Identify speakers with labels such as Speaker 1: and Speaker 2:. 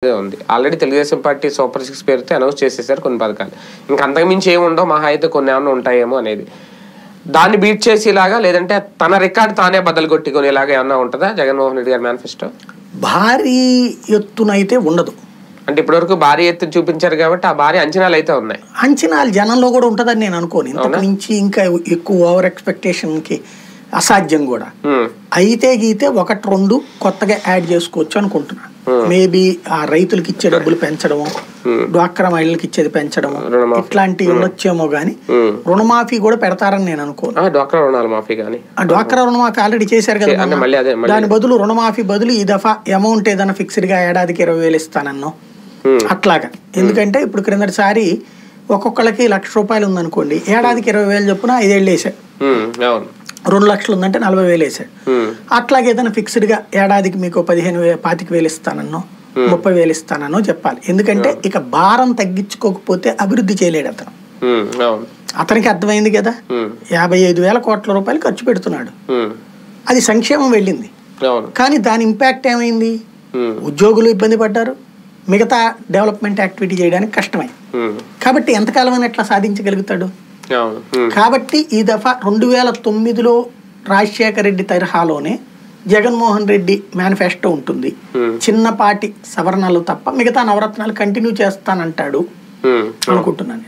Speaker 1: ఉంది. Already Telugu Desam party super 6 పేరుతో announce చేసేసారు కొన్ని పథకాలు. ఇంకా అంతకుమించి ఏమి ఉండవు, మహా అయితే కొన్ని ఏమైనా ఉంటాయేమో అనేది. దాన్ని బీట్ చేసేలాగా లేదంటే తన రికార్డు తానే బద్దలు కొట్టుకునేలాగా ఏమన్నా ఉంటుందా జగన్మోహన్ రెడ్డి గారి మేనిఫెస్టో?
Speaker 2: భారీ ఎత్తున అయితే ఉండదు.
Speaker 1: అంటే ఇప్పటివరకు భారీ ఎత్తున చూపించారు కాబట్టి ఆ భారీ అంచనాలు అయితే ఉన్నాయి.
Speaker 2: అంచనాలు జనంలో కూడా ఉంటుందని నేను అనుకోను. ఇంతకు నుంచి ఇంకా ఎక్కువ ఓవర్ ఎక్స్పెక్టేషన్కి అసాధ్యం కూడా. అయితే గీతే 1-2 కొత్తగా యాడ్ చేసుకోవచ్చు అనుకుంటున్నాను. మేబీ ఆ రైతులకి ఇచ్చే డబ్బులు పెంచడము, డ్వాక్రా మహిళలకు ఇచ్చేది పెంచడము, ఇట్లాంటివి ఉండొచ్చేమో గానీ రుణమాఫీ కూడా పెడతారని నేను అనుకోను.
Speaker 1: డ్వాక్రా రుణమాఫీ
Speaker 2: రుణమాఫీ ఆల్రెడీ చేశారు కదా. దాని బదులు రుణమాఫీ బదులు ఈ దఫా అమౌంట్ ఏదైనా ఫిక్స్డ్ గా ఏడాదికి 20,000 ఇస్తానన్నో అట్లాగా. ఎందుకంటే ఇప్పుడు క్రిందటిసారి ఒక్కొక్కళ్ళకి ₹1,00,000 ఉందనుకోండి, ఏడాదికి 20,000 చొప్పున 5 ఏళ్ళు వేసాడు. 2 లక్షలు ఉందంటే 40,000 వేసాడు. అట్లాగే ఏదైనా ఫిక్స్డ్ గా ఏడాదికి మీకు 25,000 ఇస్తానన్నో 30,000 ఇస్తానన్నో చెప్పాలి. ఎందుకంటే ఇక భారం తగ్గించుకోకపోతే అభివృద్ధి చేయలేడు అతను. అతనికి అర్థమైంది కదా, 55,000 కోట్ల రూపాయలు ఖర్చు పెడుతున్నాడు. అది సంక్షేమం వెళ్ళింది, కానీ దాని ఇంపాక్ట్ ఏమైంది? ఉద్యోగులు ఇబ్బంది పడ్డారు, మిగతా డెవలప్మెంట్ యాక్టివిటీ చేయడానికి కష్టమైంది. కాబట్టి ఎంతకాలం అని ఎట్లా సాధించగలుగుతాడు? కాబట్టి ఈ దఫా 2009లో రాజశేఖర రెడ్డి తరహాలోనే జగన్మోహన్ రెడ్డి మేనిఫెస్టో ఉంటుంది. చిన్నపాటి సవరణలు తప్ప మిగతా నవరత్నాలు కంటిన్యూ చేస్తానంటాడు అనుకుంటున్నాను.